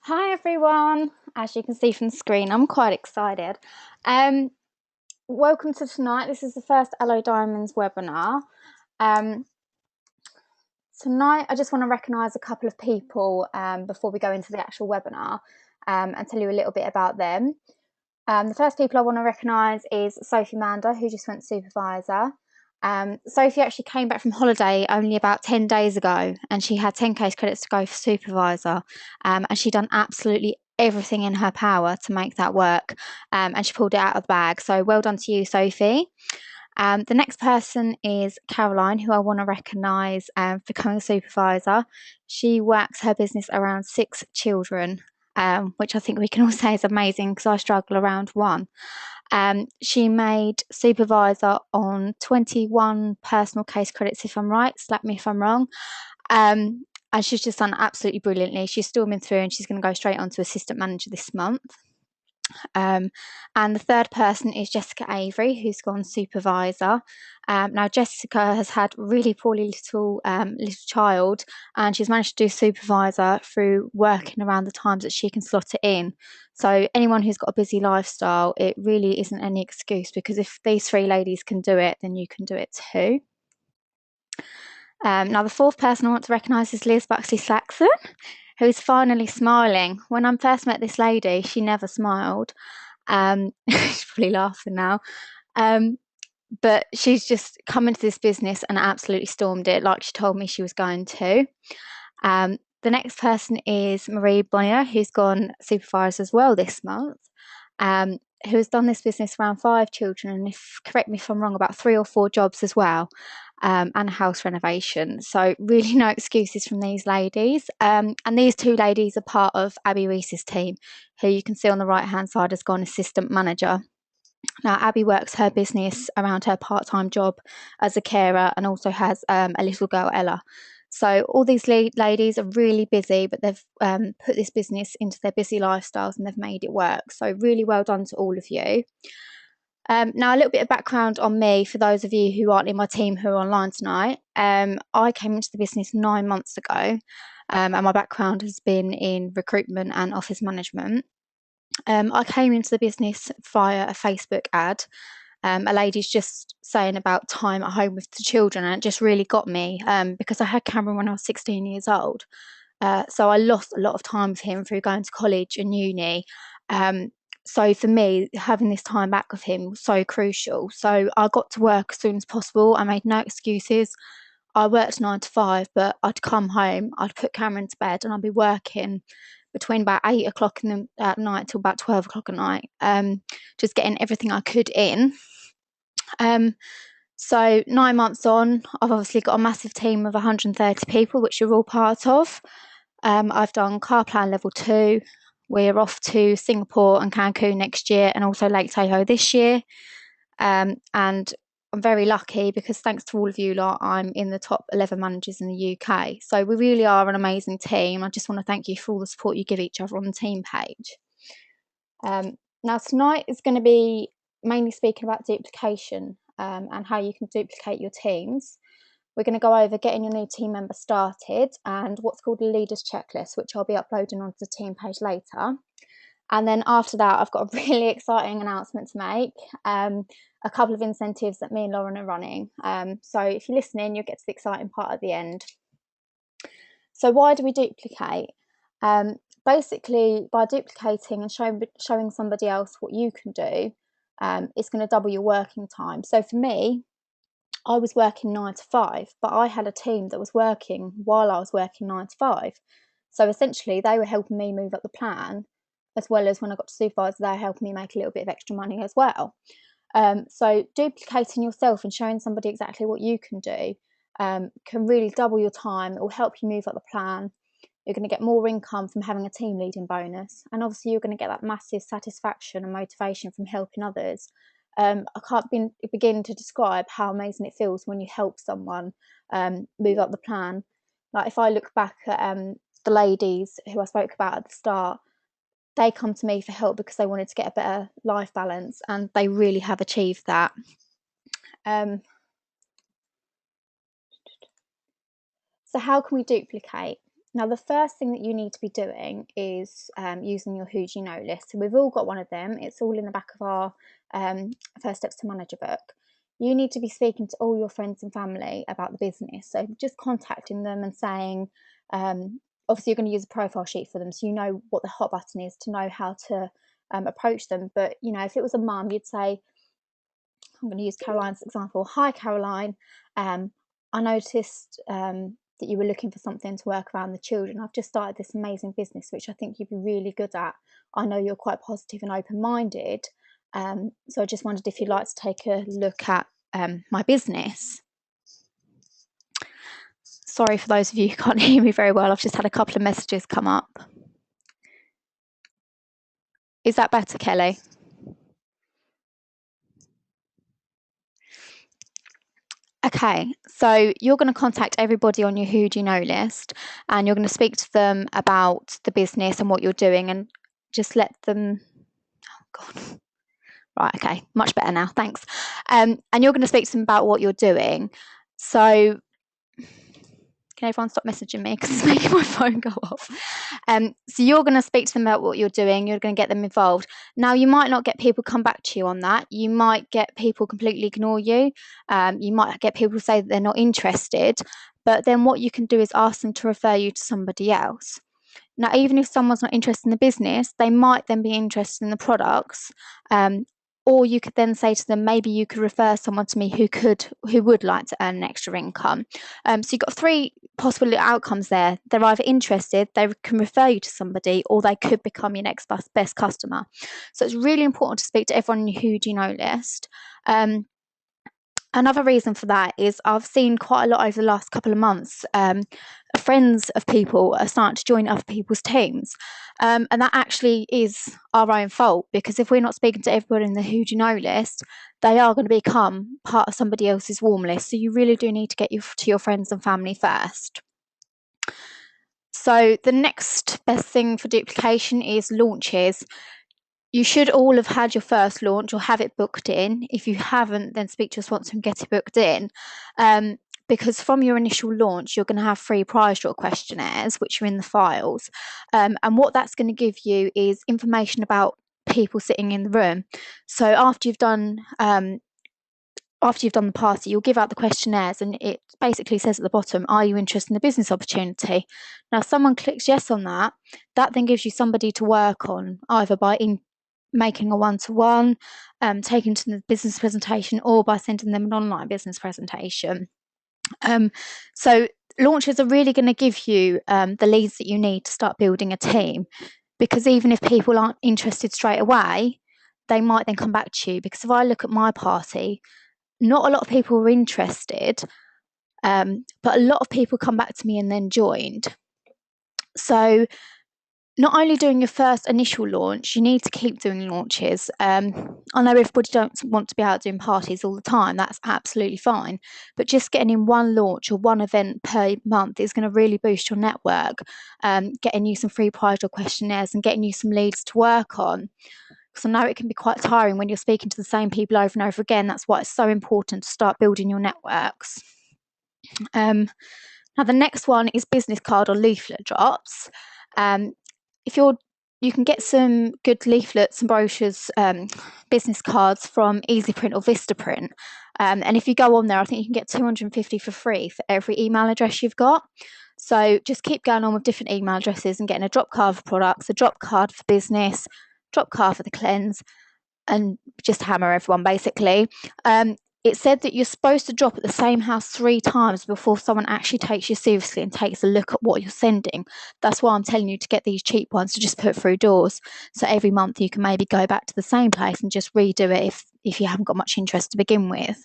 Hi everyone, as you can see from the screen, I'm quite excited. Um, Welcome to tonight. This is the first Aloe Diamonds webinar. Um, Tonight, I just want to recognise a couple of people before we go into the actual webinar and tell you a little bit about them. The first people I want to recognise is Sophie Mander, who just went supervisor. Sophie actually came back from holiday only about 10 days ago, and she had 10 case credits to go for supervisor, and she done absolutely everything in her power to make that work, and she pulled it out of the bag. So well done to you, Sophie. The next person is Caroline, who I want to recognise for becoming a supervisor. She works her business around 6 children, which I think we can all say is amazing because I struggle around one. She made supervisor on 21 personal case credits, if I'm right. Slap me if I'm wrong. And she's just done absolutely brilliantly. She's storming through and she's going to go straight on to assistant manager this month. And the third person is Jessica Avery, who's gone supervisor. Now Jessica has had really poorly little child, and she's managed to do supervisor through working around the times that she can slot it in. So anyone who's got a busy lifestyle, it really isn't any excuse, because if these three ladies can do it, then you can do it too. Now the fourth person I want to recognise is Liz Buxley-Saxon, who's finally smiling. When I first met this lady, she never smiled. She's probably laughing now. But she's just come into this business and absolutely stormed it, like she told me she was going to. The next person is Marie Bonnier, who's gone supervisor as well this month, who has done this business around 5 children, and correct me if I'm wrong, about 3 or 4 jobs as well, and a house renovation. So really no excuses from these ladies. And these 2 ladies are part of Abby Reese's team, who you can see on the right hand side has gone assistant manager. Now, Abby works her business around her part-time job as a carer and also has a little girl, Ella. So all these ladies are really busy, but they've put this business into their busy lifestyles and they've made it work. So really well done to all of you. Now, a little bit of background on me for those of you who aren't in my team who are online tonight. I came into the business 9 months ago, and my background has been in recruitment and office management. I came into the business via a Facebook ad. A lady's just saying about time at home with the children, and it just really got me because I had Cameron when I was 16 years old. So I lost a lot of time with him through going to college and uni. So for me, having this time back with him was so crucial. So I got to work as soon as possible. I made no excuses. I worked 9 to 5, but I'd come home, I'd put Cameron to bed, and I'd be working between about 8 o'clock at night till about 12 o'clock at night, just getting everything I could in. So 9 months on, I've obviously got a massive team of 130 people, which you're all part of. I've done car plan level 2. We're off to Singapore and Cancun next year, and also Lake Tahoe this year. And I'm very lucky because thanks to all of you lot, I'm in the top 11 managers in the UK. So we really are an amazing team. I just want to thank you for all the support you give each other on the team page. Now tonight is going to be mainly speaking about duplication and how you can duplicate your teams. We're going to go over getting your new team member started and what's called a leaders checklist, which I'll be uploading onto the team page later. And then after that, I've got a really exciting announcement to make, a couple of incentives that me and Lauren are running. So if you're listening, you'll get to the exciting part at the end. So why do we duplicate? Basically, by duplicating and showing somebody else what you can do, it's going to double your working time. So for me, I was working 9 to 5, but I had a team that was working while I was working 9 to 5. So essentially, they were helping me move up the plan, as well as when I got to supervisor, they were helping me make a little bit of extra money as well. So duplicating yourself and showing somebody exactly what you can do can really double your time. It will help you move up the plan. You're going to get more income from having a team leading bonus, and obviously you're going to get that massive satisfaction and motivation from helping others. I can't begin to describe how amazing it feels when you help someone move up the plan. Like if I look back at the ladies who I spoke about at the start, they come to me for help because they wanted to get a better life balance, and they really have achieved that. So how can we duplicate? Now, the first thing that you need to be doing is using your Who Do You Know list. So we've all got one of them. It's all in the back of our First Steps to Manager book. You need to be speaking to all your friends and family about the business. So just contacting them and saying, obviously you're going to use a profile sheet for them, so you know what the hot button is to know how to approach them. But, you know, if it was a mum, you'd say, I'm going to use Caroline's example. Hi, Caroline. I noticed that you were looking for something to work around the children. I've just started this amazing business, which I think you'd be really good at. I know you're quite positive and open-minded. So I just wondered if you'd like to take a look at my business. Sorry for those of you who can't hear me very well. I've just had a couple of messages come up. Is that better, Kelly? Okay, so you're going to contact everybody on your Who Do You Know list, and you're going to speak to them about the business and what you're doing, and just let them. Oh God. Right. Okay. Much better now. Thanks. And you're going to speak to them about what you're doing. So can everyone stop messaging me because it's making my phone go off? So you're going to speak to them about what you're doing. You're going to get them involved. Now, you might not get people come back to you on that. You might get people completely ignore you. You might get people say that they're not interested. But then what you can do is ask them to refer you to somebody else. Now, even if someone's not interested in the business, they might then be interested in the products. Or you could then say to them, maybe you could refer someone to me who would like to earn an extra income. So you've got three possible outcomes there. They're either interested, they can refer you to somebody, or they could become your next best customer. So it's really important to speak to everyone on your Who Do You Know list. Another reason for that is I've seen quite a lot over the last couple of months. Friends of people are starting to join other people's teams. And that actually is our own fault, because if we're not speaking to everybody in the Who Do You Know list, they are going to become part of somebody else's warm list. So you really do need to get to your friends and family first. So the next best thing for duplication is launches. You should all have had your first launch or have it booked in. If you haven't, then speak to your sponsor and get it booked in. Because from your initial launch, you're going to have free prize draw questionnaires, which are in the files. And what that's going to give you is information about people sitting in the room. So after you've done the party, you'll give out the questionnaires, and it basically says at the bottom, are you interested in the business opportunity? Now, someone clicks yes on that. That then gives you somebody to work on, either by making a one-to-one, taking to the business presentation, or by sending them an online business presentation. So launches are really going to give you the leads that you need to start building a team, because even if people aren't interested straight away, they might then come back to you. Because if I look at my party, not a lot of people were interested, but a lot of people come back to me and then joined. So not only doing your first initial launch, you need to keep doing launches. I know everybody don't want to be out doing parties all the time. That's absolutely fine. But just getting in one launch or one event per month is going to really boost your network, getting you some free prize or questionnaires and getting you some leads to work on. Because I know it can be quite tiring when you're speaking to the same people over and over again. That's why it's so important to start building your networks. Now, the next one is business card or leaflet drops. You can get some good leaflets and brochures, business cards from EasyPrint or Vistaprint. And if you go on there, I think you can get 250 for free for every email address you've got. So just keep going on with different email addresses and getting a drop card for products, a drop card for business, drop card for the cleanse, and just hammer everyone basically. It said that you're supposed to drop at the same house 3 times before someone actually takes you seriously and takes a look at what you're sending. That's why I'm telling you to get these cheap ones to just put through doors. So every month you can maybe go back to the same place and just redo it if you haven't got much interest to begin with.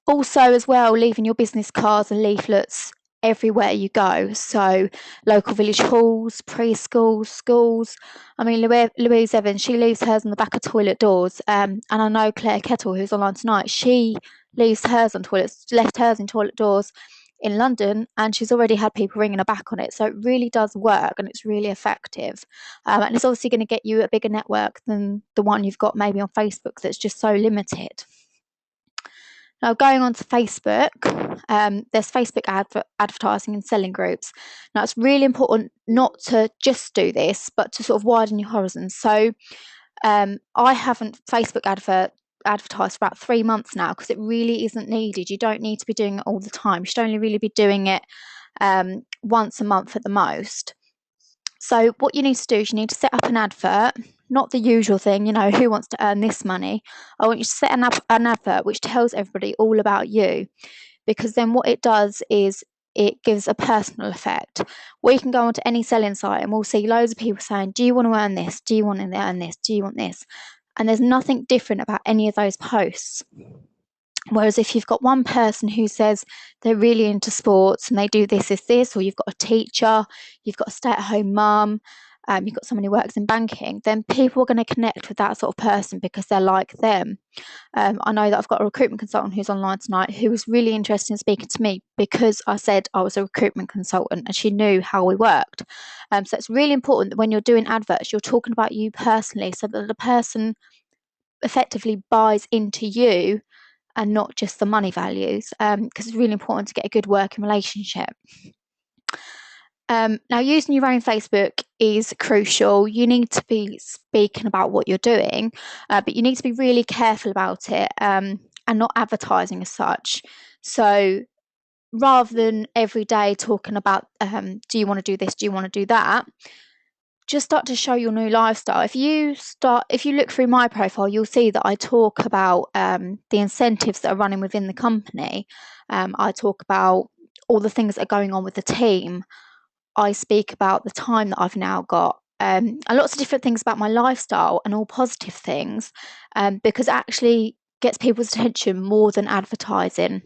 Also, as well, leaving your business cards and leaflets everywhere you go. So local village halls, preschools, schools. I mean, Louise Evans, she leaves hers on the back of toilet doors. And I know Claire Kettle, who's online tonight, she leaves hers on toilets, left hers in toilet doors in London, and she's already had people ringing her back on it. So it really does work, and it's really effective. And it's obviously going to get you a bigger network than the one you've got maybe on Facebook that's just so limited. Now, going on to Facebook, there's Facebook advertising and selling groups. Now, it's really important not to just do this, but to sort of widen your horizons. So, I haven't Facebook advertised for about 3 months now because it really isn't needed. You don't need to be doing it all the time. You should only really be doing it once a month at the most. So what you need to do is you need to set up an advert, not the usual thing, who wants to earn this money. I want you to set an advert which tells everybody all about you, because then what it does is it gives a personal effect. We can go onto any selling site and we'll see loads of people saying, do you want to earn this? Do you want to earn this? Do you want this? And there's nothing different about any of those posts. Whereas if you've got one person who says they're really into sports and they do this, or you've got a teacher, you've got a stay-at-home mum, you've got someone who works in banking, then people are going to connect with that sort of person because they're like them. I know that I've got a recruitment consultant who's online tonight who was really interested in speaking to me because I said I was a recruitment consultant and she knew how we worked. So it's really important that when you're doing adverts, you're talking about you personally so that the person effectively buys into you and not just the money values, because it's really important to get a good working relationship. Now, using your own Facebook is crucial. You need to be speaking about what you're doing, but you need to be really careful about it and not advertising as such. So rather than every day talking about, do you want to do this, do you want to do that, just start to show your new lifestyle. If you look through my profile, you'll see that I talk about the incentives that are running within the company. I talk about all the things that are going on with the team. I speak about the time that I've now got, and lots of different things about my lifestyle and all positive things, because it actually gets people's attention more than advertising.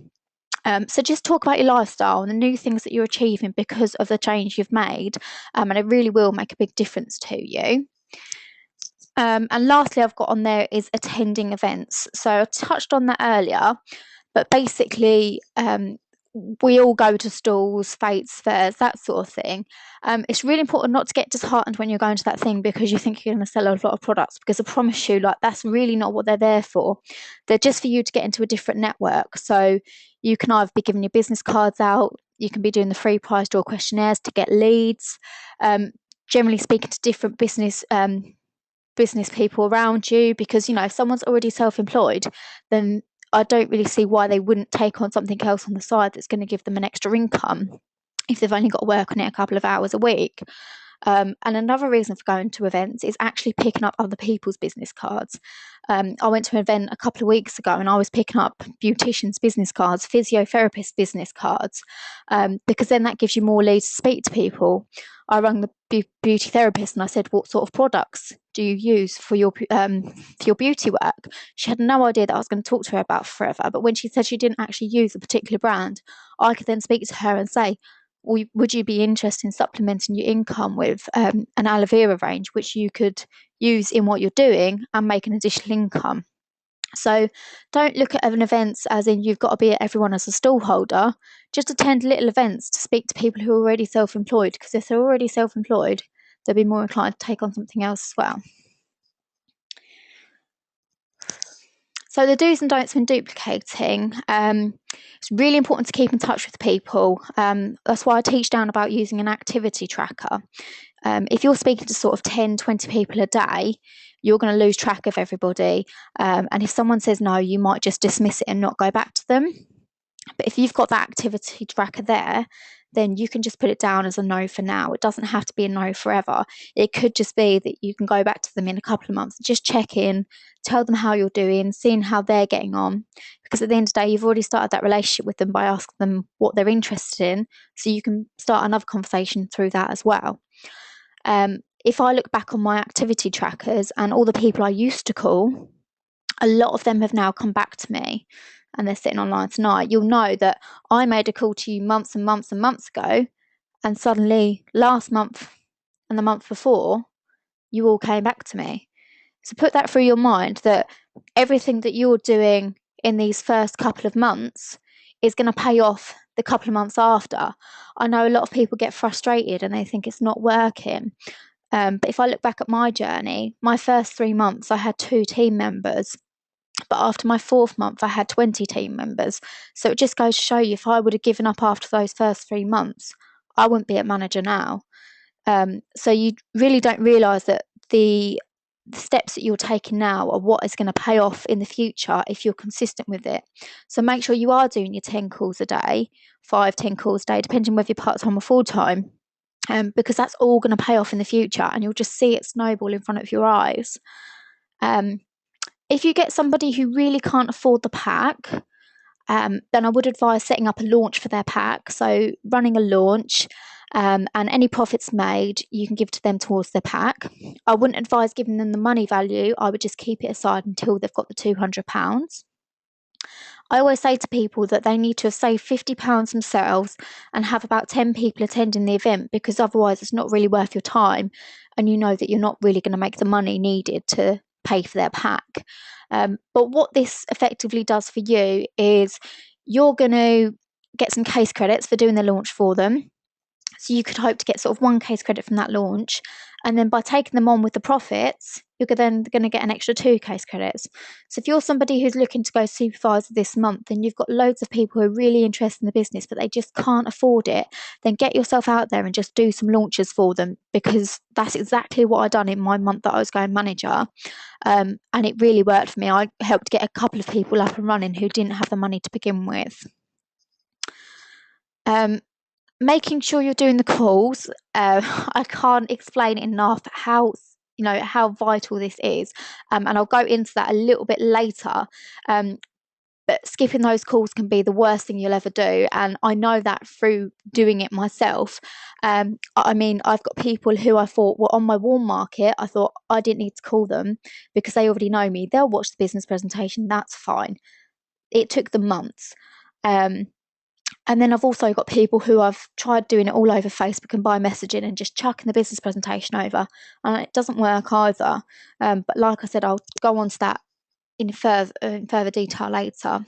So just talk about your lifestyle and the new things that you're achieving because of the change you've made, and it really will make a big difference to you. And lastly, I've got on there is attending events. So I touched on that earlier, but basically, we all go to stalls, fates, fairs, that sort of thing. It's really important not to get disheartened when you're going to that thing because you think you're going to sell a lot of products, because I promise you, that's really not what they're there for. They're just for you to get into a different network. So you can either be giving your business cards out, you can be doing the free prize draw questionnaires to get leads, generally speaking to different business people around you, because if someone's already self-employed, then I don't really see why they wouldn't take on something else on the side that's going to give them an extra income if they've only got to work on it a couple of hours a week. And another reason for going to events is actually picking up other people's business cards. I went to an event a couple of weeks ago and I was picking up beauticians' business cards, physiotherapists' business cards, because then that gives you more leads to speak to people. I rang the beauty therapist and I said, what sort of products do you use for your beauty work? She had no idea that I was going to talk to her about forever, but when she said she didn't actually use a particular brand, I could then speak to her and say, would you be interested in supplementing your income with an aloe vera range, which you could use in what you're doing and make an additional income? So don't look at events as in you've got to be at everyone as a stall holder. Just attend little events to speak to people who are already self-employed, because if they're already self-employed, they'll be more inclined to take on something else as well. So the do's and don'ts when duplicating, it's really important to keep in touch with people. That's why I teach down about using an activity tracker. If you're speaking to sort of 10, 20 people a day, you're going to lose track of everybody. And if someone says no, you might just dismiss it and not go back to them. But if you've got that activity tracker there, then you can just put it down as a no for now. It doesn't have to be a no forever. It could just be that you can go back to them in a couple of months, just check in, tell them how you're doing, seeing how they're getting on. Because at the end of the day, you've already started that relationship with them by asking them what they're interested in. So you can start another conversation through that as well. If I look back on my activity trackers and all the people I used to call, a lot of them have now come back to me and they're sitting online tonight. You'll know that I made a call to you months and months and months ago, and suddenly last month and the month before, you all came back to me. So put that through your mind, that everything that you're doing in these first couple of months is going to pay off the couple of months after. I know a lot of people get frustrated and they think it's not working. But if I look back at my journey, my first 3 months, I had 2 team members. But after my 4th month, I had 20 team members. So it just goes to show you, if I would have given up after those first 3 months, I wouldn't be a manager now. So you really don't realise that the steps that you're taking now are what is going to pay off in the future if you're consistent with it. So make sure you are doing your 10 calls a day, 10 calls a day, depending whether you're part-time or full-time, because that's all going to pay off in the future, and you'll just see it snowball in front of your eyes. If you get somebody who really can't afford the pack, then I would advise setting up a launch for their pack. So running a launch, and any profits made, you can give to them towards their pack. I wouldn't advise giving them the money value. I would just keep it aside until they've got the £200. I always say to people that they need to have saved £50 themselves and have about 10 people attending the event, because otherwise it's not really worth your time, and you know that you're not really going to make the money needed to pay for their pack. But what this effectively does for you is you're going to get some case credits for doing the launch for them. So you could hope to get sort of 1 case credit from that launch. And then by taking them on with the profits, you're then going to get an extra 2 case credits. So if you're somebody who's looking to go supervisor this month and you've got loads of people who are really interested in the business, but they just can't afford it, then get yourself out there and just do some launches for them, because that's exactly what I done in my month that I was going manager. And it really worked for me. I helped get a couple of people up and running who didn't have the money to begin with. Making sure you're doing the calls. I can't explain enough how vital this is, and I'll go into that a little bit later. But skipping those calls can be the worst thing you'll ever do, and I know that through doing it myself. I mean, I've got people who I thought were on my warm market. I thought I didn't need to call them because they already know me. They'll watch the business presentation, that's fine. It took them months. And then I've also got people who I've tried doing it all over Facebook and by messaging and just chucking the business presentation over, and it doesn't work either. But like I said, I'll go on to that in further detail later.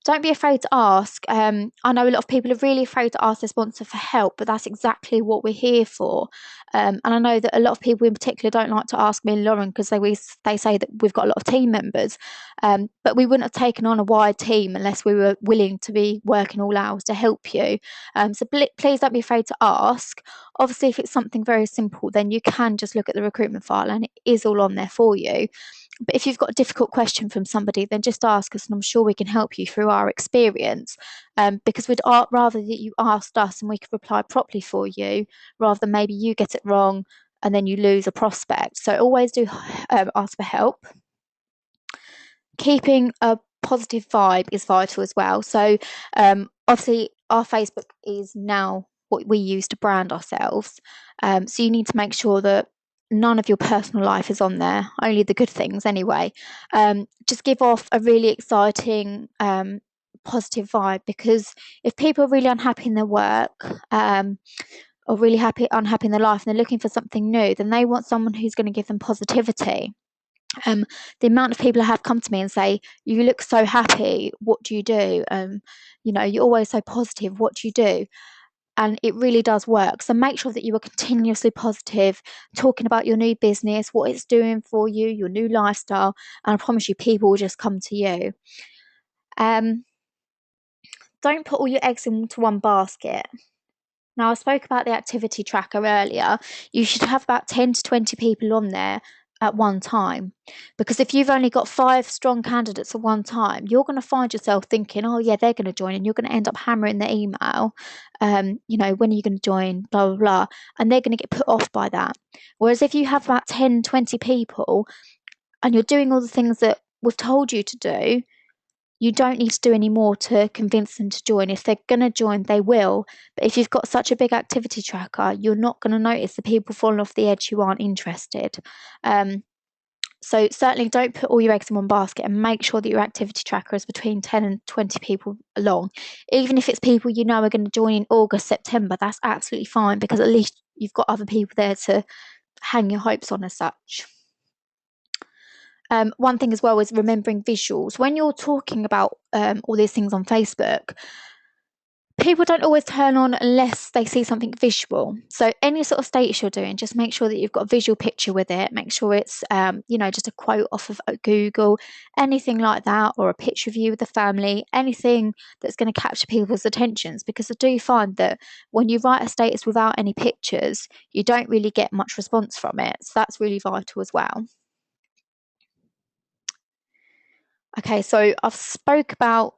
Don't be afraid to ask. I know a lot of people are really afraid to ask their sponsor for help, but that's exactly what we're here for. And I know that a lot of people in particular don't like to ask me and Lauren because they say that we've got a lot of team members, but we wouldn't have taken on a wide team unless we were willing to be working all hours to help you. So please don't be afraid to ask. Obviously, if it's something very simple, then you can just look at the recruitment file and it is all on there for you. But if you've got a difficult question from somebody, then just ask us and I'm sure we can help you through our experience, because we'd rather that you asked us and we could reply properly for you, rather than maybe you get it wrong and then you lose a prospect. So always do ask for help. Keeping a positive vibe is vital as well. So obviously our Facebook is now what we use to brand ourselves. So you need to make sure that none of your personal life is on there, only the good things anyway. Just give off a really exciting, positive vibe, because if people are really unhappy in their work, or really unhappy in their life, and they're looking for something new, then they want someone who's going to give them positivity. The amount of people have come to me and say, "You look so happy. What do you do? You're always so positive. What do you do?" And it really does work. So make sure that you are continuously positive, talking about your new business, what it's doing for you, your new lifestyle, and I promise you, people will just come to you. Don't put all your eggs into one basket. Now, I spoke about the activity tracker earlier. You should have about 10 to 20 people on there at one time, because if you've only got 5 strong candidates at one time, you're going to find yourself thinking, oh yeah, they're going to join, and you're going to end up hammering the email, when are you going to join, blah blah blah, and they're going to get put off by that. Whereas if you have about 10, 20 people and you're doing all the things that we've told you to do, you don't need to do any more to convince them to join. If they're going to join, they will. But if you've got such a big activity tracker, you're not going to notice the people falling off the edge who aren't interested. So certainly don't put all your eggs in one basket, and make sure that your activity tracker is between 10 and 20 people long. Even if it's people you know are going to join in August, September, that's absolutely fine, because at least you've got other people there to hang your hopes on as such. One thing as well is remembering visuals. When you're talking about all these things on Facebook, People don't always turn on unless they see something visual. So any sort of status you're doing, just make sure that you've got a visual picture with it. Make sure it's, just a quote off of Google, anything like that, or a picture of you with the family, anything that's going to capture people's attentions. Because I do find that when you write a status without any pictures, you don't really get much response from it. So that's really vital as well. Okay, so I've spoke about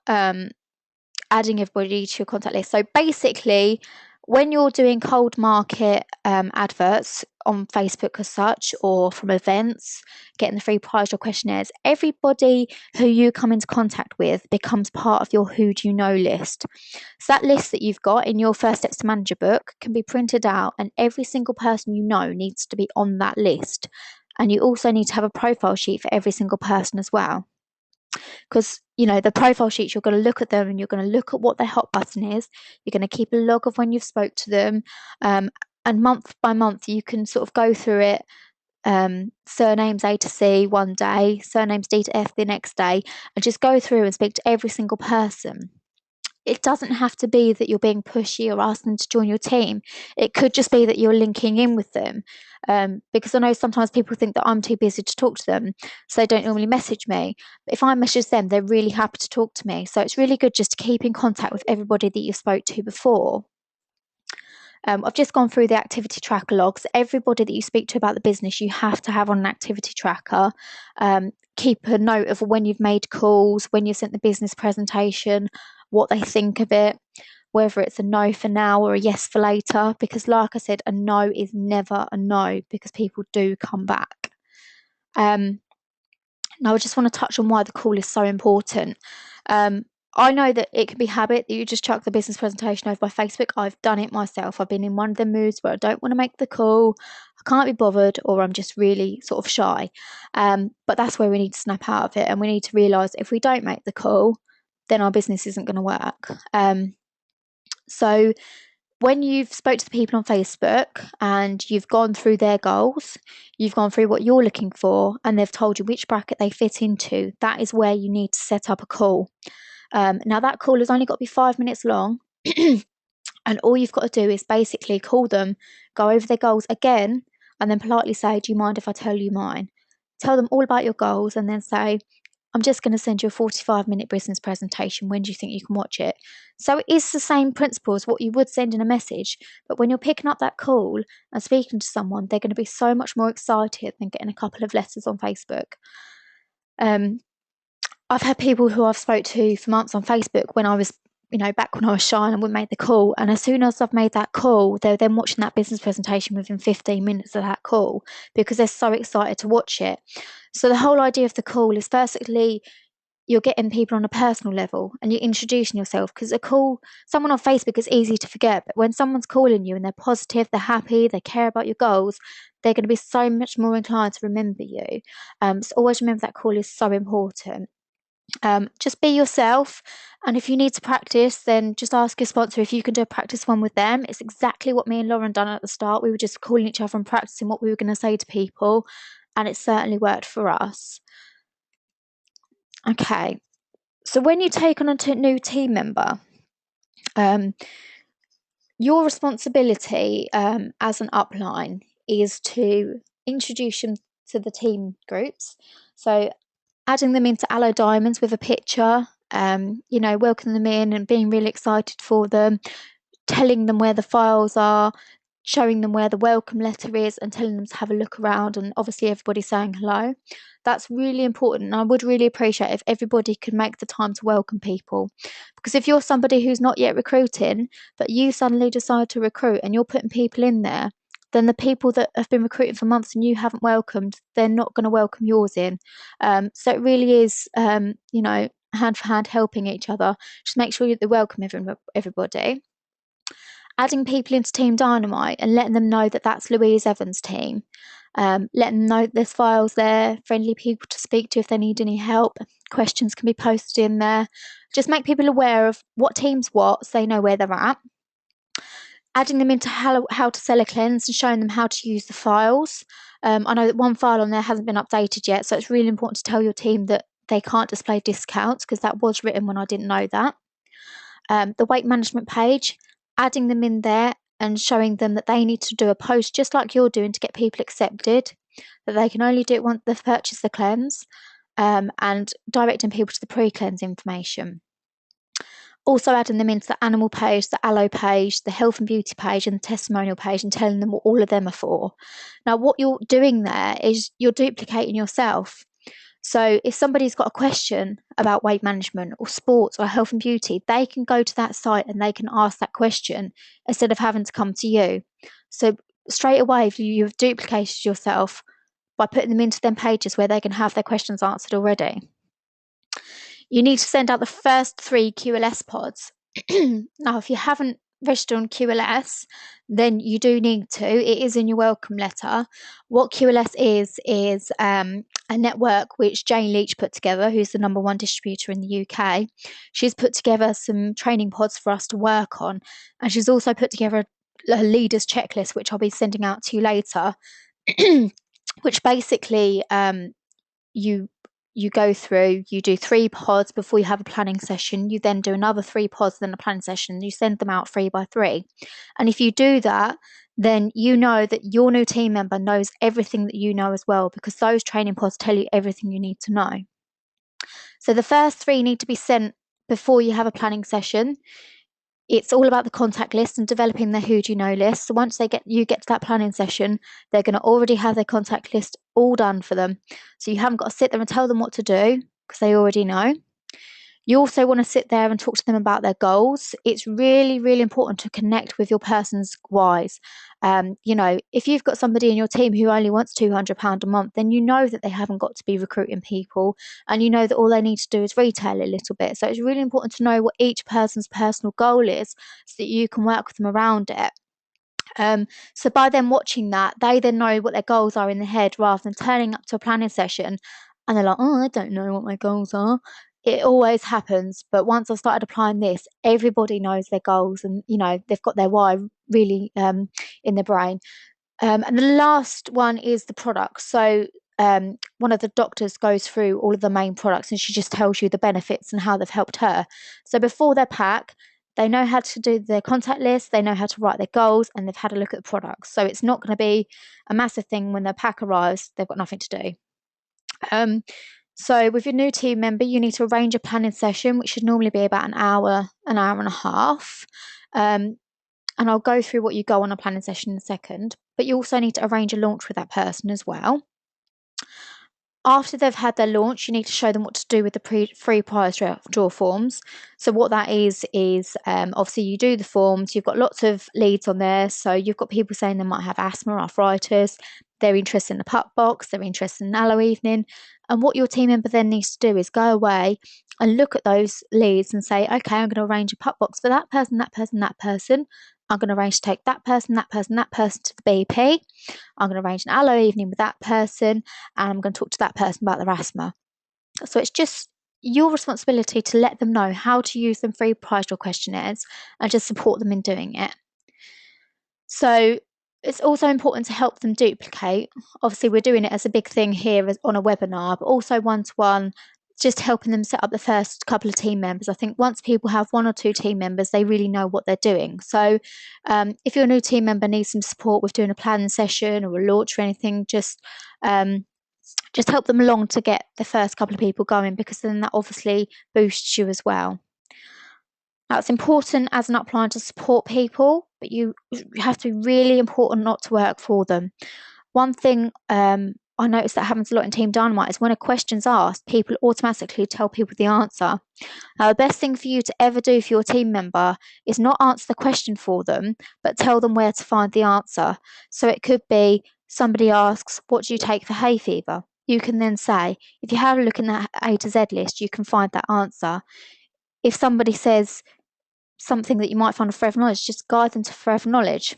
adding everybody to your contact list. So basically, when you're doing cold market adverts on Facebook as such, or from events, getting the free prize or questionnaires, everybody who you come into contact with becomes part of your who do you know list. So that list that you've got in your First Steps to Manager book can be printed out, and every single person you know needs to be on that list. And you also need to have a profile sheet for every single person as well, because the profile sheets, you're going to look at them and you're going to look at what their hot button is. You're going to keep a log of when you've spoke to them, and month by month you can sort of go through it. Surnames A to C one day, surnames D to F the next day, and just go through and speak to every single person. It doesn't have to be that you're being pushy or asking them to join your team. It could just be that you're linking in with them. Because I know sometimes people think that I'm too busy to talk to them, so they don't normally message me. But if I message them, they're really happy to talk to me. So it's really good just to keep in contact with everybody that you spoke to before. I've just gone through the activity tracker logs. Everybody that you speak to about the business, you have to have on an activity tracker. Keep a note of when you've made calls, when you've sent the business presentation, what they think of it, whether it's a no for now or a yes for later. Because like I said, a no is never a no, because people do come back. Now I just want to touch on why the call is so important. I know that it can be habit that you just chuck the business presentation over by Facebook. I've done it myself. I've been in one of the moods where I don't want to make the call, I can't be bothered, or I'm just really sort of shy. But that's where we need to snap out of it, and we need to realise if we don't make the call, then our business isn't going to work. So when you've spoke to the people on Facebook and you've gone through their goals, you've gone through what you're looking for, and they've told you which bracket they fit into, that is where you need to set up a call. Now that call has only got to be 5 minutes long, and all you've got to do is basically call them, go over their goals again, and then politely say, do you mind if I tell you mine? Tell them all about your goals, and then say, I'm just going to send you a 45-minute business presentation. When do you think you can watch it? So it is the same principle as what you would send in a message, but when you're picking up that call and speaking to someone, they're going to be so much more excited than getting a couple of letters on Facebook. I've had people who I've spoke to for months on Facebook when I was, back when I was shy and I wouldn't make the call. And as soon as I've made that call, they're then watching that business presentation within 15 minutes of that call, because they're so excited to watch it. So the whole idea of the call is, firstly, you're getting people on a personal level and you're introducing yourself, because someone on Facebook is easy to forget, but when someone's calling you and they're positive, they're happy, they care about your goals, they're going to be so much more inclined to remember you. So always remember that call is so important. Just be yourself, and if you need to practice, then just ask your sponsor if you can do a practice one with them. It's exactly what me and Lauren done at the start. We were just calling each other and practicing what we were going to say to people, and it certainly worked for us. Okay, so when you take on a new team member, your responsibility as an upline is to introduce them to the team groups. So adding them into Aloe Diamonds with a picture, welcoming them in and being really excited for them, telling them where the files are, showing them where the welcome letter is, and telling them to have a look around, and obviously everybody saying hello. That's really important, and I would really appreciate if everybody could make the time to welcome people. Because if you're somebody who's not yet recruiting, but you suddenly decide to recruit and you're putting people in there, then the people that have been recruiting for months and you haven't welcomed, they're not going to welcome yours in. So it really is, hand for hand helping each other. Just make sure you welcome everybody. Adding people into Team Dynamite and letting them know that that's Louise Evans' team. Letting them know that there's files there, friendly people to speak to if they need any help. Questions can be posted in there. Just make people aware of what team's what, so they know where they're at. Adding them into how to sell a cleanse and showing them how to use the files. I know that one file on there hasn't been updated yet, so it's really important to tell your team that they can't display discounts, because that was written when I didn't know that. The weight management page, adding them in there and showing them that they need to do a post just like you're doing to get people accepted, that they can only do it once they've purchased the cleanse, and directing people to the pre-cleanse information. Also adding them into the animal page, the Aloe page, the health and beauty page, and the testimonial page, and telling them what all of them are for. Now, what you're doing there is you're duplicating yourself. So if somebody's got a question about weight management or sports or health and beauty, they can go to that site and they can ask that question instead of having to come to you. So straight away, you've duplicated yourself by putting them into them pages where they can have their questions answered already. You need to send out the first 3 QLS pods. Now, if you haven't registered on QLS, then you do need to. It is in your welcome letter. What QLS is a network which Jane Leach put together, who's the #1 distributor in the UK. She's put together some training pods for us to work on, and she's also put together a leaders checklist, which I'll be sending out to you later, which basically you go through, you do 3 pods before you have a planning session. You then do another 3 pods, then a planning session. You send them out 3 by 3. And if you do that, then you know that your new team member knows everything that you know as well, because those training pods tell you everything you need to know. So the first 3 need to be sent before you have a planning session. It's all about the contact list and developing their who do you know list. So once you get to that planning session, they're going to already have their contact list all done for them. So you haven't got to sit there and tell them what to do because they already know. You also want to sit there and talk to them about their goals. It's really, really important to connect with your person's whys. If you've got somebody in your team who only wants £200 a month, then you know that they haven't got to be recruiting people, and you know that all they need to do is retail a little bit. So it's really important to know what each person's personal goal is so that you can work with them around it. So by them watching that, they then know what their goals are in their head rather than turning up to a planning session and they're like, oh, I don't know what my goals are. It always happens. But once I've started applying this, everybody knows their goals and, they've got their why really in their brain. And the last one is the products. So one of the doctors goes through all of the main products and she just tells you the benefits and how they've helped her. So before their pack, they know how to do their contact list, they know how to write their goals, and they've had a look at the products. So it's not going to be a massive thing when their pack arrives, they've got nothing to do. So with your new team member, you need to arrange a planning session, which should normally be about an hour and a half. And I'll go through what you go on a planning session in a second. But you also need to arrange a launch with that person as well. After they've had their launch, you need to show them what to do with the free prize draw forms. So what that is obviously you do the forms, you've got lots of leads on there. So you've got people saying they might have asthma, arthritis, they're interested in the pup box, they're interested in Aloe evening. And what your team member then needs to do is go away and look at those leads and say, okay, I'm going to arrange a pup box for that person, that person, that person. I'm going to arrange to take that person, that person, that person to the BP. I'm going to arrange an Aloe evening with that person, and I'm going to talk to that person about their asthma. So it's just your responsibility to let them know how to use them free prize draw questionnaires and just support them in doing it. So it's also important to help them duplicate. Obviously, we're doing it as a big thing here on a webinar, but also one-to-one, just helping them set up the first couple of team members. I think once people have 1 or 2 team members, they really know what they're doing. So if your new team member needs some support with doing a planning session or a launch or anything, just help them along to get the first couple of people going, because then that obviously boosts you as well. Now, it's important as an upline to support people, but you have to be really important not to work for them. One thing I noticed that happens a lot in Team Dynamite is when a question's asked, people automatically tell people the answer. Now, the best thing for you to ever do for your team member is not answer the question for them, but tell them where to find the answer. So it could be somebody asks, what do you take for hay fever? You can then say, if you have a look in that A to Z list, you can find that answer. If somebody says something that you might find on Forever Knowledge, just guide them to Forever Knowledge.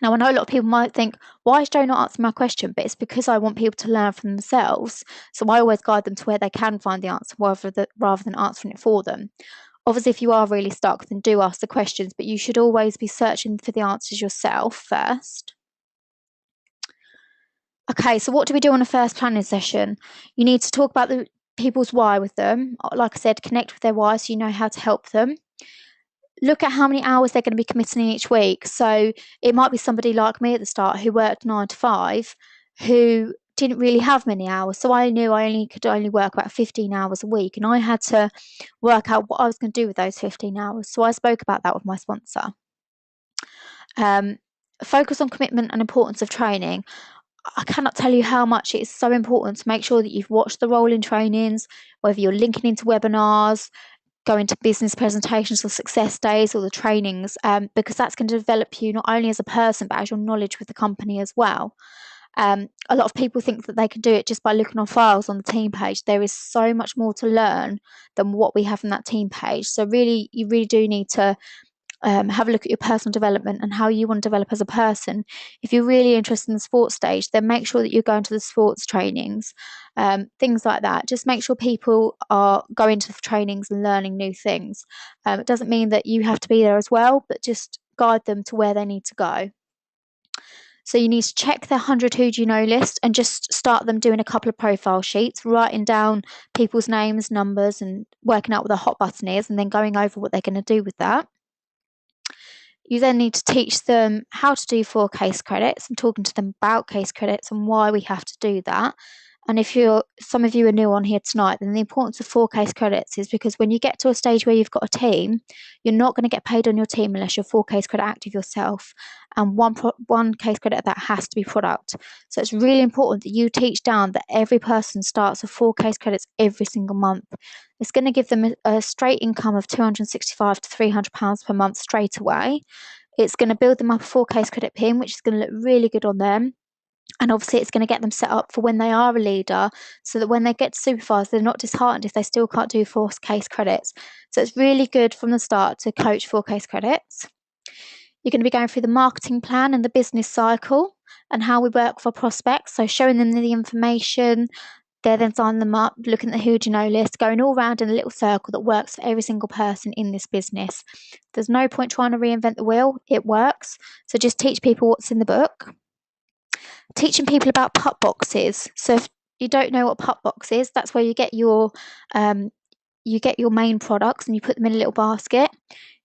Now, I know a lot of people might think, why is Jo not answering my question? But it's because I want people to learn from themselves. So I always guide them to where they can find the answer rather than answering it for them. Obviously, if you are really stuck, then do ask the questions, but you should always be searching for the answers yourself first. Okay, so what do we do on a first planning session? You need to talk about the people's why with them. Like I said, connect with their why so you know how to help them. look at how many hours they're going to be committing each week. So it might be somebody like me at the start who worked 9 to 5, who didn't really have many hours. So I knew I could only work about 15 hours a week, and I had to work out what I was going to do with those 15 hours. So I spoke about that with my sponsor. Focus on commitment and importance of training. I cannot tell you how much it is so important to make sure that you've watched the rolling trainings, whether you're linking into webinars, going to business presentations or success days or the trainings, because that's going to develop you not only as a person, but as your knowledge with the company as well. A lot of people think that they can do it just by looking on files on the team page. There is so much more to learn than what we have on that team page. So really, you really do need to have a look at your personal development and how you want to develop as a person. If you're really interested in the sports stage, then make sure that you're going to the sports trainings, things like that. Just make sure people are going to the trainings and learning new things. It doesn't mean that you have to be there as well, but just guide them to where they need to go. So you need to check their 100 Who Do You Know list and just start them doing a couple of profile sheets, writing down people's names, numbers, and working out what the hot button is, and then going over what they're going to do with that. You then need to teach them how to do 4 case credits and talking to them about case credits and why we have to do that. And if some of you are new on here tonight, then the importance of 4 case credits is because when you get to a stage where you've got a team, you're not going to get paid on your team unless you're 4 case credit active yourself. And one case credit of that has to be product. So it's really important that you teach down that every person starts with 4 case credits every single month. It's going to give them a straight income of £265 to £300 per month straight away. It's going to build them up a 4 case credit pin, which is going to look really good on them. And obviously it's going to get them set up for when they are a leader, so that when they get to supervise, they're not disheartened if they still can't do 4 case credits. So it's really good from the start to coach 4 case credits. You're going to be going through the marketing plan and the business cycle and how we work for prospects. So showing them the information, they're then signing them up, looking at the Who Do You Know list, going all around in a little circle that works for every single person in this business. There's no point trying to reinvent the wheel. It works. So just teach people what's in the book. Teaching people about pup boxes. So if you don't know what pup box is, that's where you get your main products and you put them in a little basket.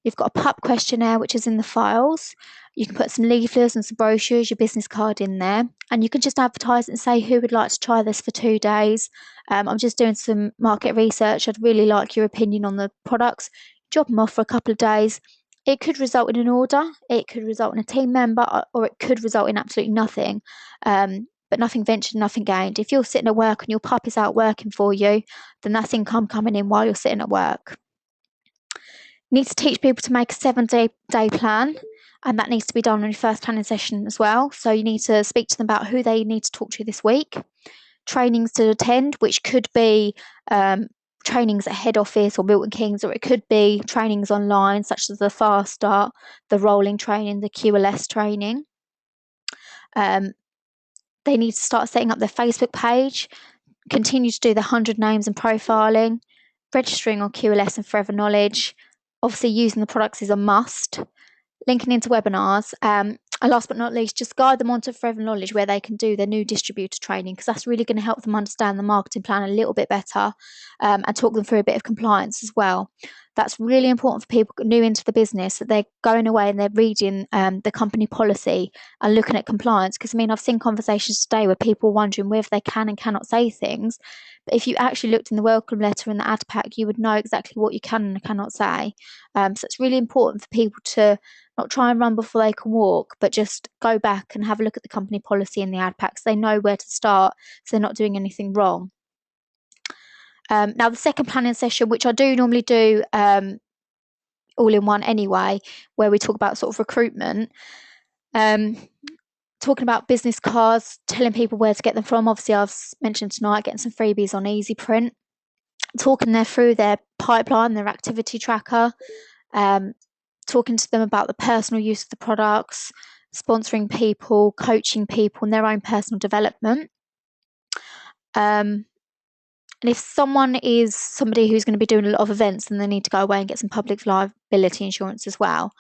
You've got a pup questionnaire, which is in the files. You can put some leaflets and some brochures, your business card in there, and you can just advertise and say who would like to try this for 2 days. I'm just doing some market research. I'd really like your opinion on the products. Drop them off for a couple of days. It could result in an order, it could result in a team member, or it could result in absolutely nothing. But nothing ventured, nothing gained. If you're sitting at work and your pup is out working for you, then that's income coming in while you're sitting at work. You need to teach people to make a 7-day plan, and that needs to be done on your first planning session as well. So you need to speak to them about who they need to talk to this week, trainings to attend, which could be trainings at head office or Milton Keynes, or it could be trainings online, such as the Fast Start, the rolling training, the QLS training. They need to start setting up their Facebook page, continue to do the 100 names and profiling, registering on QLS and Forever Knowledge. Obviously, using the products is a must. Linking into webinars. And last but not least, just guide them onto Forever Knowledge where they can do their new distributor training, because that's really going to help them understand the marketing plan a little bit better, and talk them through a bit of compliance as well. That's really important for people new into the business, that they're going away and they're reading the company policy and looking at compliance. Because I've seen conversations today where people are wondering whether they can and cannot say things. But if you actually looked in the welcome letter and the ad pack, you would know exactly what you can and cannot say. So it's really important for people to not try and run before they can walk, but just go back and have a look at the company policy and the ad packs. They know where to start, so they're not doing anything wrong. Now, the second planning session, which I do normally do all in one anyway, where we talk about sort of recruitment, talking about business cards, telling people where to get them from. Obviously, I've mentioned tonight getting some freebies on Easy Print, talking them through their pipeline, their activity tracker, talking to them about the personal use of the products, sponsoring people, coaching people and their own personal development. And if someone is somebody who's going to be doing a lot of events, then they need to go away and get some public liability insurance as well.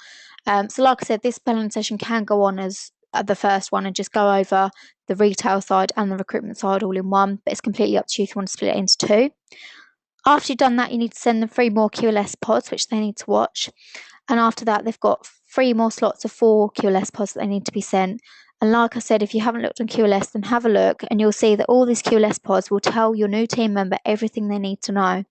So like I said, this planning session can go on as the first one and just go over the retail side and the recruitment side all in one, but it's completely up to you if you want to split it into 2. After you've done that, you need to send them 3 more QLS pods, which they need to watch. And after that, they've got 3 more slots of 4 QLS pods that they need to be sent. And like I said, if you haven't looked on QLS, then have a look and you'll see that all these QLS pods will tell your new team member everything they need to know.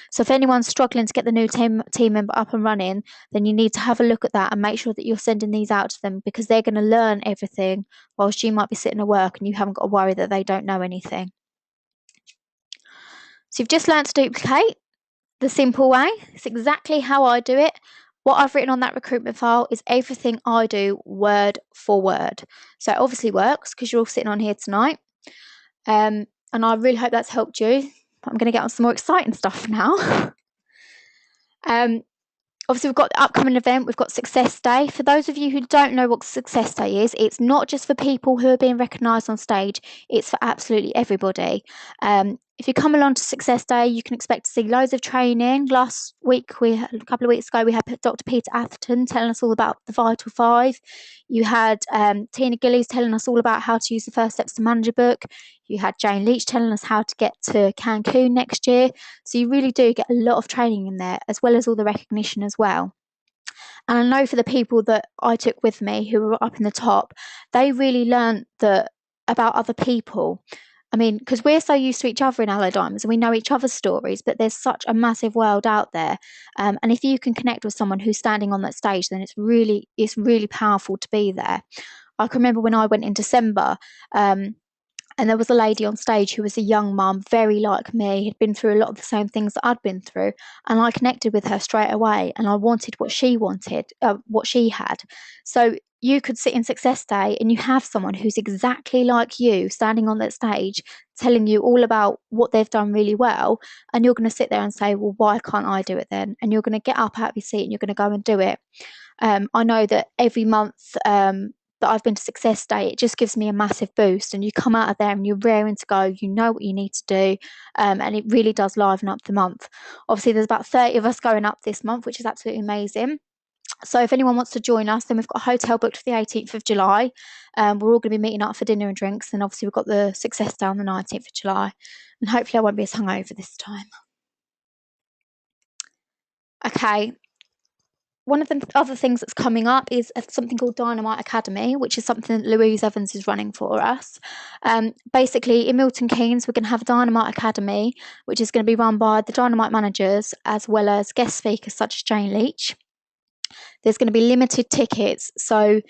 So if anyone's struggling to get the new team member up and running, then you need to have a look at that and make sure that you're sending these out to them, because they're going to learn everything whilst you might be sitting at work and you haven't got to worry that they don't know anything. So you've just learned to duplicate the simple way. It's exactly how I do it. What I've written on that recruitment file is everything I do word for word. So it obviously works because you're all sitting on here tonight. And I really hope that's helped you. I'm going to get on some more exciting stuff now. Obviously, we've got the upcoming event. We've got Success Day. For those of you who don't know what Success Day is, it's not just for people who are being recognised on stage. It's for absolutely everybody. If you come along to Success Day, you can expect to see loads of training. Last week, a couple of weeks ago, we had Dr. Peter Atherton telling us all about the Vital Five. You had Tina Gillies telling us all about how to use the First Steps to Manager book. You had Jane Leach telling us how to get to Cancun next year. So you really do get a lot of training in there, as well as all the recognition as well. And I know for the people that I took with me who were up in the top, they really learned about other people. I mean, because we're so used to each other in Aloe Diamonds and we know each other's stories, but there's such a massive world out there. And if you can connect with someone who's standing on that stage, then it's really powerful to be there. I can remember when I went in December, and there was a lady on stage who was a young mum, very like me, had been through a lot of the same things that I'd been through. And I connected with her straight away and I wanted what she had. So you could sit in Success Day and you have someone who's exactly like you standing on that stage telling you all about what they've done really well. And you're going to sit there and say, well, why can't I do it then? And you're going to get up out of your seat and you're going to go and do it. I know that every month that I've been to Success Day, it just gives me a massive boost. And you come out of there and you're raring to go. You know what you need to do, and it really does liven up the month. Obviously, there's about 30 of us going up this month, which is absolutely amazing. So if anyone wants to join us, then we've got a hotel booked for the 18th of July. We're all going to be meeting up for dinner and drinks. And obviously, we've got the Success Day on the 19th of July. And hopefully, I won't be as hungover this time. Okay. One of the other things that's coming up is something called Dynamite Academy, which is something that Louise Evans is running for us. Basically, in Milton Keynes, we're going to have a Dynamite Academy, which is going to be run by the Dynamite managers, as well as guest speakers such as Jane Leach. There's going to be limited tickets, so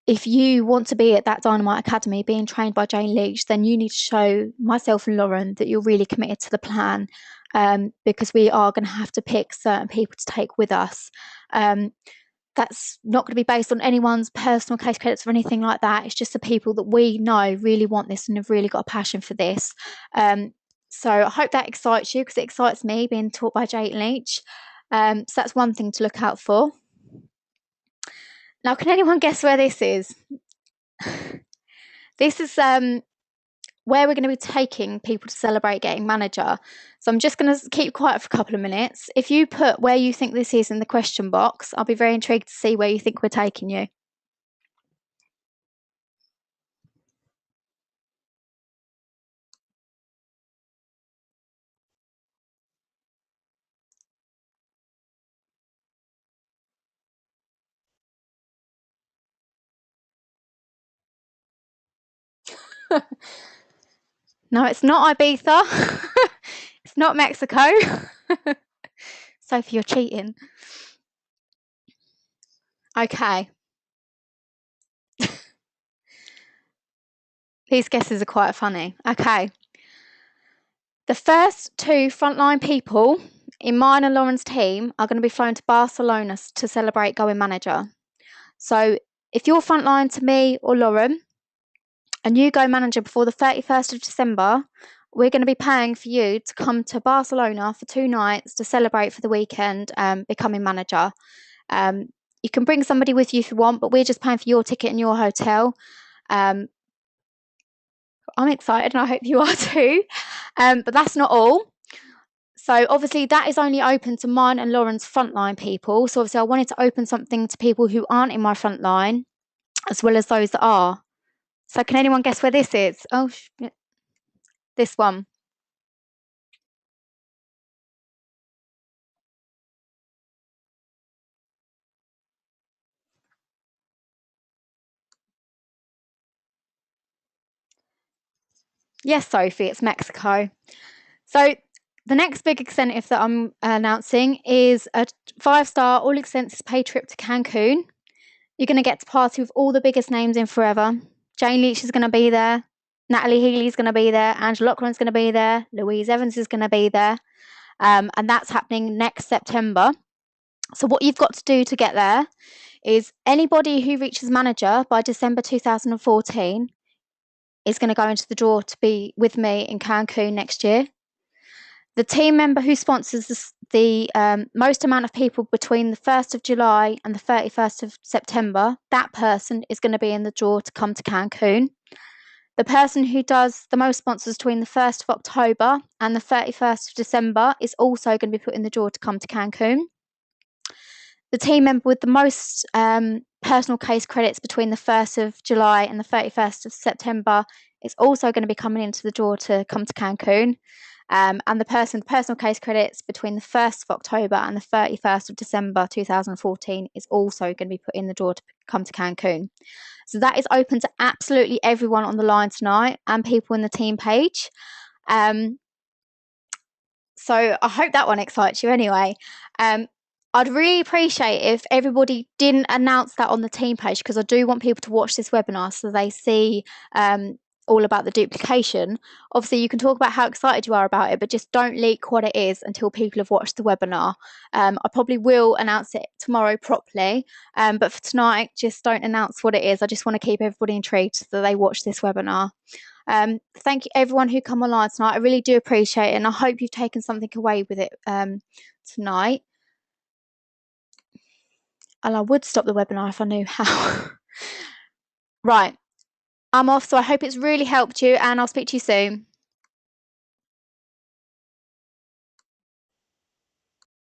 if you want to be at that Dynamite Academy being trained by Jane Leach, then you need to show myself and Lauren that you're really committed to the plan, because we are going to have to pick certain people to take with us. That's not going to be based on anyone's personal case credits or anything like that. It's just the people that we know really want this and have really got a passion for this. So I hope that excites you, because it excites me being taught by Jane Leach. So that's one thing to look out for. Now, can anyone guess where this is? This is where we're going to be taking people to celebrate getting manager. So I'm just going to keep quiet for a couple of minutes. If you put where you think this is in the question box, I'll be very intrigued to see where you think we're taking you. No, it's not Ibiza. It's not Mexico. Sophie, you're cheating. Okay. These guesses are quite funny. Okay. The first 2 frontline people in mine and Lauren's team are going to be flown to Barcelona to celebrate going manager. So if you're frontline to me or Lauren and you go manager before the 31st of December, we're going to be paying for you to come to Barcelona for 2 nights to celebrate for the weekend becoming manager. You can bring somebody with you if you want, but we're just paying for your ticket and your hotel. I'm excited and I hope you are too. But that's not all. So obviously that is only open to mine and Lauren's frontline people. So obviously I wanted to open something to people who aren't in my frontline, as well as those that are. So can anyone guess where this is? Oh, this one. Yes, Sophie, it's Mexico. So the next big incentive that I'm announcing is a 5-star all expenses paid trip to Cancun. You're going to get to party with all the biggest names in forever. Jane Leach is going to be there. Natalie Healy's going to be there. Angela Loughlin's going to be there. Louise Evans is going to be there. And that's happening next September. So what you've got to do to get there is anybody who reaches manager by December 2014 is going to go into the draw to be with me in Cancun next year. The team member who sponsors the most amount of people between the 1st of July and the 31st of September, that person is going to be in the draw to come to Cancun. The person who does the most sponsors between the 1st of October and the 31st of December is also going to be put in the draw to come to Cancun. The team member with the most personal case credits between the 1st of July and the 31st of September is also going to be coming into the draw to come to Cancun. And the person with personal case credits between the 1st of October and the 31st of December 2014 is also going to be put in the draw to come to Cancun. So that is open to absolutely everyone on the line tonight and people in the team page. So I hope that one excites you anyway. I'd really appreciate if everybody didn't announce that on the team page, because I do want people to watch this webinar so they see all about the duplication. Obviously, you can talk about how excited you are about it, but just don't leak what it is until people have watched the webinar. I probably will announce it tomorrow properly, but for tonight, just don't announce what it is. I just want to keep everybody intrigued so that they watch this webinar. Thank you everyone who come online tonight. I really do appreciate it, and I hope you've taken something away with it tonight. And I would stop the webinar if I knew how. Right, I'm off, so I hope it's really helped you, and I'll speak to you soon.